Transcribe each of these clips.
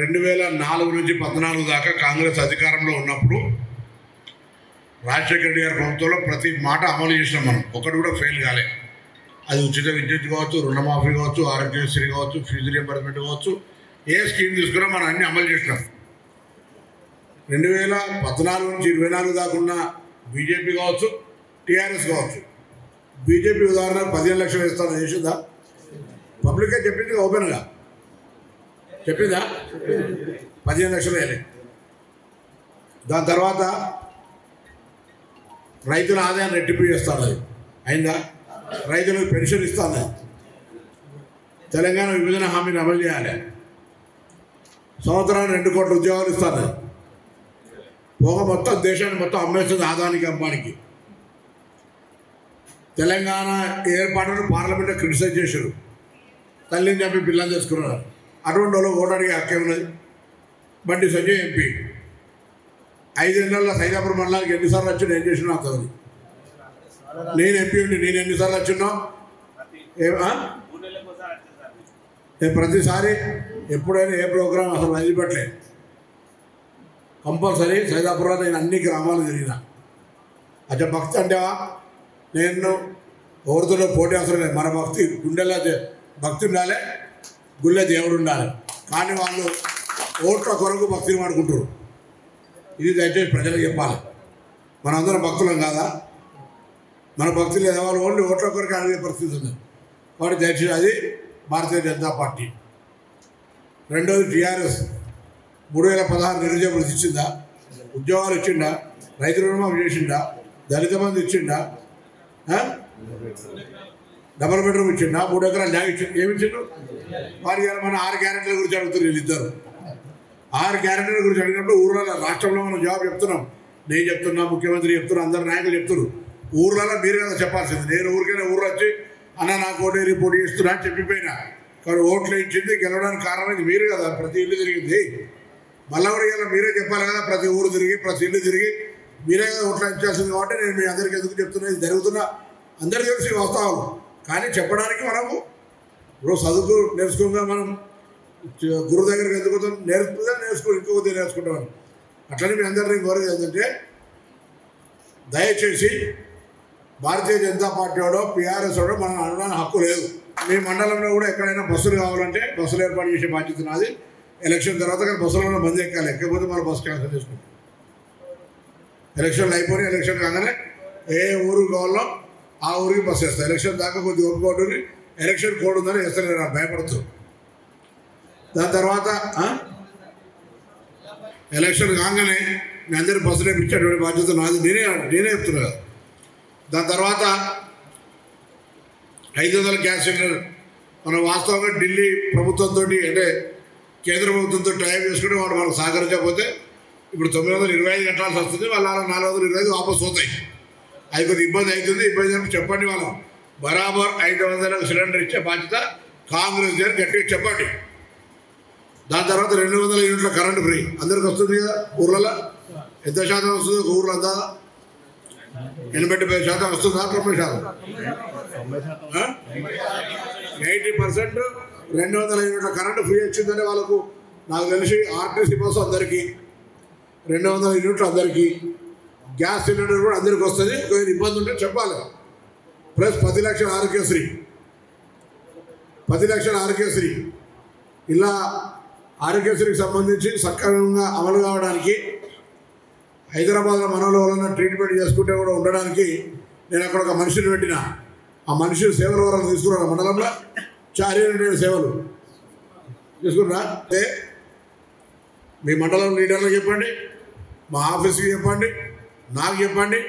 2004 నుంచి 14 దాకా కాంగ్రెస్ అధికారంలో ఉన్నప్పుడు రాజశేఖర రెడ్డి గారి ప్రభుత్వంలో ప్రతి మాట అమలు చేసినాం. మనం ఒకటి కూడా ఫెయిల్ కాలే. అది ఉచిత విద్యుత్ కావచ్చు, రుణమాఫీ కావచ్చు, ఆరోగ్యశ్రీ కావచ్చు, ఫీజు రియంబర్స్మెంట్ కావచ్చు, ఏ స్కీమ్ తీసుకున్నా మనం అన్ని అమలు చేసినాం. 2014 నుంచి 24 దాకా ఉన్న బీజేపీ కావచ్చు, టీఆర్ఎస్ కావచ్చు. బీజేపీ ఉదాహరణ 15 లక్షలు ఇస్తాను చేసిందా? పబ్లిక్గా చెప్పింది, ఓపెన్గా చెప్పిందా? 15 లక్షలు వేయలే. దాని తర్వాత రైతుల ఆదాయాన్ని రెట్టింపు చేస్తాను, అది అయిందా? రైతులకు పెన్షన్ ఇస్తాను, తెలంగాణ విభజన హామీని అమలు చేయాలి, సంవత్సరానికి 2 కోట్ల ఉద్యోగాలు ఇస్తాను, పోగ మొత్తం దేశాన్ని మొత్తం అమ్మేస్తుంది ఆదానికి అంబానికి. తెలంగాణ ఏర్పాటును పార్లమెంట్లో క్రిటిసైజ్ చేశారు, తల్లిని చంపి పిల్లలు చేసుకున్నారు. అటువంటి వాళ్ళు ఓటు అడిగే హక్కే ఉన్నది. బండి సంజయ్ ఎంపీ 5 ఏళ్ళల్లో సైదాపురం మండలానికి ఎన్నిసార్లు వచ్చినా ఏం చేసినా అవుతుంది. నేను ఎంపీ ఉండి నేను ఎన్నిసార్లు వచ్చినా ప్రతిసారి ఎప్పుడైనా ఏ ప్రోగ్రాం అసలు వదిలిపెట్టలే. కంపల్సరీ సైదాపురంలో నేను అన్ని గ్రామాలు తిరిగిన. అచ్చా భక్తి అంటేవా, నేను ఎవరితో పోటీ అవసరం లేదు. మన భక్తి గుండెల్లో భక్తి ఉండాలి, గుళ్ళే దేవుడు ఉండాలి. కానీ వాళ్ళు ఓట్ల కొరకు భక్తిని వాడుకుంటారు. ఇది దయచేసి ప్రజలకు చెప్పాలి. మనందరం భక్తులం కాదా? మన భక్తి లేదా? వాళ్ళు ఓన్లీ ఓట్ల కొరకు అడిగే పరిస్థితి ఉంది. కాబట్టి దయచేసి అది భారతీయ జనతా పార్టీ. రెండోది టీఆర్ఎస్ 3016 నిరుద్యోగ వృత్తి ఇచ్చిందా? ఉద్యోగాలు ఇచ్చిండా? రైతు రుణమాఫీ చేసిండా? దళిత బంధు ఇచ్చిండా? డబుల్ బెడ్రూమ్ ఇచ్చిండా? 3 ఎకరాలు జాగా ఇచ్చిండు. ఏమి ఇచ్చిండు? వారి మన 6 గ్యారెంటీల గురించి అడుగుతున్నారు వీళ్ళిద్దరు. 6 గ్యారెంటీల గురించి అడిగినప్పుడు ఊర్లలో, రాష్ట్రంలో మనం జవాబు చెప్తున్నాం. నేను చెప్తున్నా, ముఖ్యమంత్రి చెప్తున్నా, అందరు నాయకులు చెప్తున్నారు. ఊర్లలో మీరు కదా చెప్పాల్సింది. నేను ఊరికైనా ఊరు వచ్చి అన్న నాకు ఓటే రిపోర్ట్ చేస్తున్నా అని చెప్పిపోయినా. కానీ ఓట్లు ఇచ్చింది గెలవడానికి కారణమైంది మీరు కదా. ప్రతి ఇల్లు తిరిగింది. మళ్ళీ కూడా ఇలా మీరే చెప్పాలి కదా. ప్రతి ఊరు తిరిగి, ప్రతి ఇల్లు తిరిగి మీరే కదా ఓట్లు ఇచ్చాల్సింది. కాబట్టి నేను మీ అందరికీ ఎందుకు చెప్తున్నా, ఇది జరుగుతున్నా అందరికీ తెలిసి వస్తాము. కానీ చెప్పడానికి మనము ఇప్పుడు చదువుకు నేర్చుకోగా మనం గురువు దగ్గరికి ఎందుకు ఇంకొకటి నేర్చుకుంటామని. అట్లనే మీ అందరినీ కోరేది ఏంటంటే, దయచేసి భారతీయ జనతా పార్టీ వాడో పిఆర్ఎస్ వాడో మనం అనడానికి హక్కు లేదు. మీ మండలంలో కూడా ఎక్కడైనా బస్సులు కావాలంటే బస్సులు ఏర్పాటు చేసే బాధ్యత నాది. ఎలక్షన్ తర్వాత కానీ బస్సులలో మంది ఎక్కాలి. ఎక్కకపోతే మన బస్సు క్యాన్సిల్ చేసుకుంటాం. ఎలక్షన్లు అయిపోయి ఎలక్షన్ కాగానే ఏ ఊరు కావాలో ఆ ఊరికి బస్సు వేస్తాను. ఎలక్షన్ దాకా కొద్దిగా ఒప్పుకోవడం, ఎలక్షన్ కోడ్ ఉందని వేస్తాను, నాకు భయపడుతూ. దాని తర్వాత ఎలక్షన్ కాగానే మీ అందరి బస్సులు వేయించేటువంటి బాధ్యత నాది. నేనే చెప్తున్నా కదా. దాని తర్వాత 500 గ్యాస్ సిలిండర్ మనం వాస్తవంగా ఢిల్లీ ప్రభుత్వంతో అంటే కేంద్ర ప్రభుత్వంతో టైం చేసుకుంటే వాడు మనకు సహకరించకపోతే ఇప్పుడు 925 కట్టాల్సి వస్తుంది. వాళ్ళ 425 వాపసు పోతాయి. అది కొద్దిగా ఇబ్బంది అవుతుంది. ఇబ్బంది అంటే చెప్పండి, వాళ్ళు బరాబర్ 500 సిలిండర్ ఇచ్చే బాధ్యత కాంగ్రెస్ గారు గట్టిగా చెప్పండి. దాని తర్వాత 200 యూనిట్ల కరెంటు ఫ్రీ అందరికి వస్తుంది కదా. ఊర్లలో ఎంత శాతం వస్తుంది? ఒక ఊర్లో అంతా 85% వస్తుందా? 90%? 80% 200 యూనిట్ల కరెంటు ఫ్రీ వచ్చిందంటే వాళ్ళకు నాకు తెలిసి ఆర్టీసీ బస్సు అందరికీ 200 యూనిట్లు అందరికీ, గ్యాస్ సిలిండర్ కూడా అందరికీ వస్తుంది. ఒకవేళ ఇబ్బంది ఉంటే చెప్పాలి. ప్లస్ 10 లక్షల ఆరోగ్యశ్రీ, 10 లక్షల ఆరోగ్యశ్రీ. ఇలా ఆరోగ్యశ్రీకి సంబంధించి సక్రమంగా అమలు కావడానికి హైదరాబాద్లో మనలో వాళ్ళ ట్రీట్మెంట్ చేసుకుంటే కూడా ఉండడానికి నేను అక్కడ ఒక మనిషిని పెట్టిన. ఆ మనిషి సేవల వరకు తీసుకున్నాను. మండలంలో చారిటబుల్ సేవలు తీసుకున్నా. అంటే మీ మండలం లీడర్లకు చెప్పండి, మా ఆఫీస్కి చెప్పండి, నాకు చెప్పండి,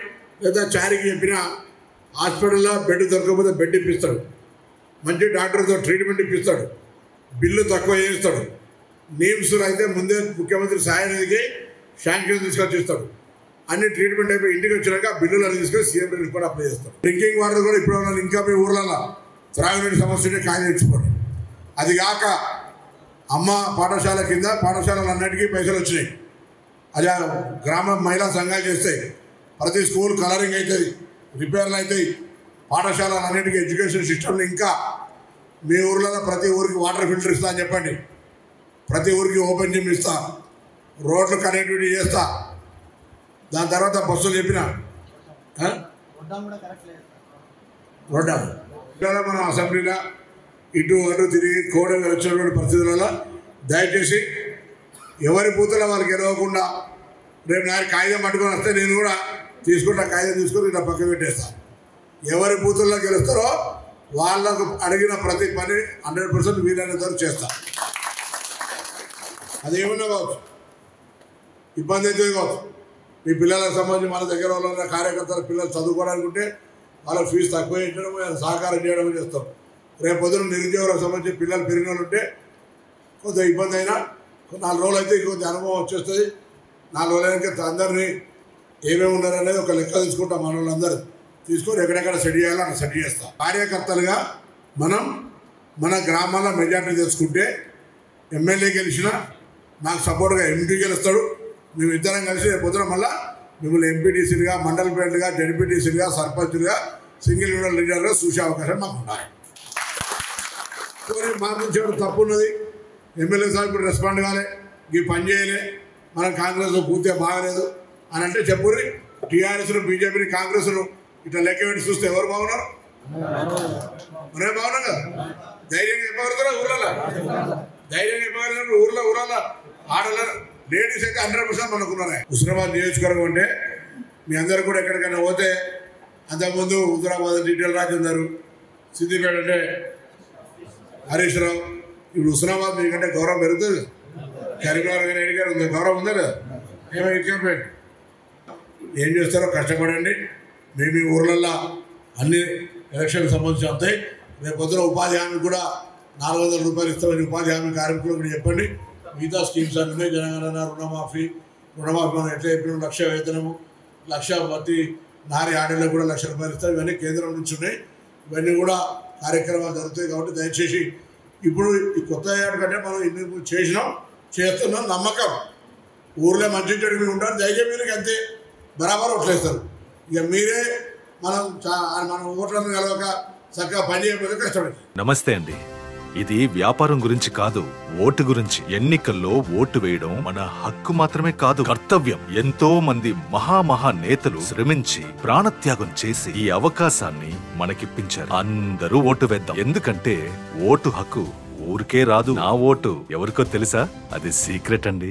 లేదా చారికి చెప్పిన హాస్పిటల్లో బెడ్ దొరకకపోతే బెడ్ ఇప్పిస్తాడు, మంచి డాక్టర్తో ట్రీట్మెంట్ ఇప్పిస్తాడు, బిల్లు తక్కువ చేస్తాడు. నీమ్స్లో అయితే ముందే ముఖ్యమంత్రి సహాయ నిధికి శాంక్షన్ తీసుకొచ్చి ఇస్తాడు. అన్ని ట్రీట్మెంట్ అయిపోయి ఇంటికి వచ్చినాక బిల్లులు అన్ని తీసుకొని సీఎం రిలీఫ్ కూడా అప్లై చేస్తాడు. డ్రింకింగ్ వాటర్ కూడా ఇప్పుడు ఇంకా మీ ఊర్లలో త్రాగునీటి సమస్య కాయలు తెచ్చుకోండి. అది కాక అమ్మ పాఠశాల కింద పాఠశాలలు అన్నిటికీ పైసలు వచ్చినాయి. అది గ్రామ మహిళా సంఘాలు చేస్తాయి. ప్రతి స్కూల్ కలరింగ్ అవుతుంది, రిపేర్లు అవుతాయి. పాఠశాలలు అన్నిటికీ ఎడ్యుకేషన్ సిస్టమ్ని ఇంకా మీ ఊర్లలో ప్రతి ఊరికి వాటర్ ఫిల్టర్ ఇస్తా అని చెప్పండి. ప్రతి ఊరికి ఓపెన్ జిమ్ ఇస్తా, రోడ్లు కనెక్టివిటీ చేస్తా. దాని తర్వాత బస్సులు చెప్పిన రోడ్డా మనం అసెంబ్లీలో ఇటు అటు తిరిగి కోడలు వచ్చినటువంటి పరిస్థితులలో దయచేసి ఎవరి బూతులో వాళ్ళు గెలవకుండా రేపు నాకు కాగితం పట్టుకొని వస్తే నేను కూడా తీసుకుంటా, కాగితం తీసుకొని ఇలా పక్క పెట్టేస్తాను. ఎవరి బూతుల్లో గెలుస్తారో వాళ్ళకు అడిగిన ప్రతి పని 100% వీలైనంత వరకు చేస్తాను. అది ఏమన్నా కావచ్చు, ఇబ్బంది అయితే కావచ్చు. మీ పిల్లలకు సంబంధించి మన దగ్గర వాళ్ళ కార్యకర్తల పిల్లలు చదువుకోవడానికి ఉంటే వాళ్ళకి ఫీజు తక్కువ చేయడం, సహకారం చేయడం చేస్తాం. రేపు పొద్దున నిరుద్యోగులకు సంబంధించి పిల్లలు పెరిగిన వాళ్ళు ఉంటే కొద్దిగా ఇబ్బంది అయినా 4 రోజులు అయితే కొద్దిగా అనుభవం వచ్చేస్తుంది. 4 రోజులైనాక అందరినీ ఏమేమి ఉన్నారనేది ఒక లెక్క తీసుకుంటాం. మన వాళ్ళందరూ తీసుకొని ఎక్కడెక్కడ సెట్ చేయాలో అక్కడ సెట్ చేస్తాం. కార్యకర్తలుగా మనం మన గ్రామాల్లో మెజార్టీ తెచ్చుకుంటే ఎమ్మెల్యే గెలిచినా నాకు సపోర్ట్గా ఎంపీ గెలుస్తాడు. మేము ఇద్దరం కలిసి రేపు పొద్దున మళ్ళీ మిమ్మల్ని ఎంపీటీసీలుగా, మండల ప్రెసిడెంట్గా, జడ్పీటీసీలుగా, సర్పంచులుగా, సింగిల్ విండో లీడర్గా చూసే అవకాశం మాకు ఉండాలి. మా నుంచి ఎవరు తప్పు ఉన్నది, ఎమ్మెల్యే సార్ ఇప్పుడు రెస్పాండ్ కాలే, ఈ పని చేయలే, మనం కాంగ్రెస్లో పూర్తిగా బాగలేదు అని అంటే చెప్పుర్రి. టీఆర్ఎస్ను, బీజేపీని, కాంగ్రెస్ను ఇట్లా లెక్క పెట్టి చూస్తే ఎవరు బాగున్నారు? మనమే బాగున్నాం కదా. ధైర్యంగా చెప్పగలుగుతారా? ఊళ్ళలో ధైర్యంగా చెప్పగలిగినప్పుడు ఊళ్ళలో ఆడలే లేడీస్ అయితే 100% మనకున్నారా. హుస్నాబాద్ నియోజకవర్గం అంటే మీ అందరూ కూడా ఎక్కడికైనా పోతే అంతకుముందు హుజరాబాద్ డీటెయిల్ రాజేందరు, సిద్దిపేట అంటే హరీష్ రావు. ఇప్పుడు హుస్నాబాద్ మీకంటే గౌరవం పెరుగుతుంది. కరీంనగర్ కానీ ఎడిగారు ఉంది, గౌరవం ఉందా లేదా? ఏమైనా ఏం చేస్తారో కష్టపడండి. మేము ఈ ఊర్లల్లో అన్ని ఎలక్షన్కి సంబంధించి వస్తాయి. రేపు పొద్దున ఉపాధి హామీ కూడా 400 రూపాయలు ఇస్తామని ఉపాధి హామీ కార్మికులు కూడా చెప్పండి. మిగతా స్కీమ్స్ అన్నీ జనగణన, రుణమాఫీ మనం ఎట్లా చెప్పిన 1,00,000 వేతనము, 1,00,000 ప్రతి నారి ఆడలకు కూడా 1,00,000 రూపాయలు ఇస్తాం. ఇవన్నీ కేంద్రం నుంచి ఉన్నాయి. ఇవన్నీ కూడా కార్యక్రమాలు జరుగుతాయి. కాబట్టి దయచేసి ఇప్పుడు ఈ కొత్త ఏడాది కంటే మనం ఇన్ని చేస్తున్నాం నమ్మకం. ఊర్లో మంచి చెడు మీరు ఉంటారు, దయచేసి మీరు అంతే బరాబర్ ఓట్లేస్తారు. ఇక మీరే మనం ఓట్లను కలవక చక్కగా పని చేయకపోతే కష్టపడుతుంది. నమస్తే అండి. ఇది వ్యాపారం గురించి కాదు, ఓటు గురించి. ఎన్నికల్లో ఓటు వేయడం మన హక్కు మాత్రమే కాదు, కర్తవ్యం. ఎంతో మంది మహా నేతలు శ్రమించి ప్రాణత్యాగం చేసి ఈ అవకాశాన్ని మనకిప్పించారు. అందరూ ఓటు వేద్దాం. ఎందుకంటే ఓటు హక్కు ఊరికే రాదు. నా ఓటు ఎవరికో తెలుసా? అది సీక్రెట్ అండి.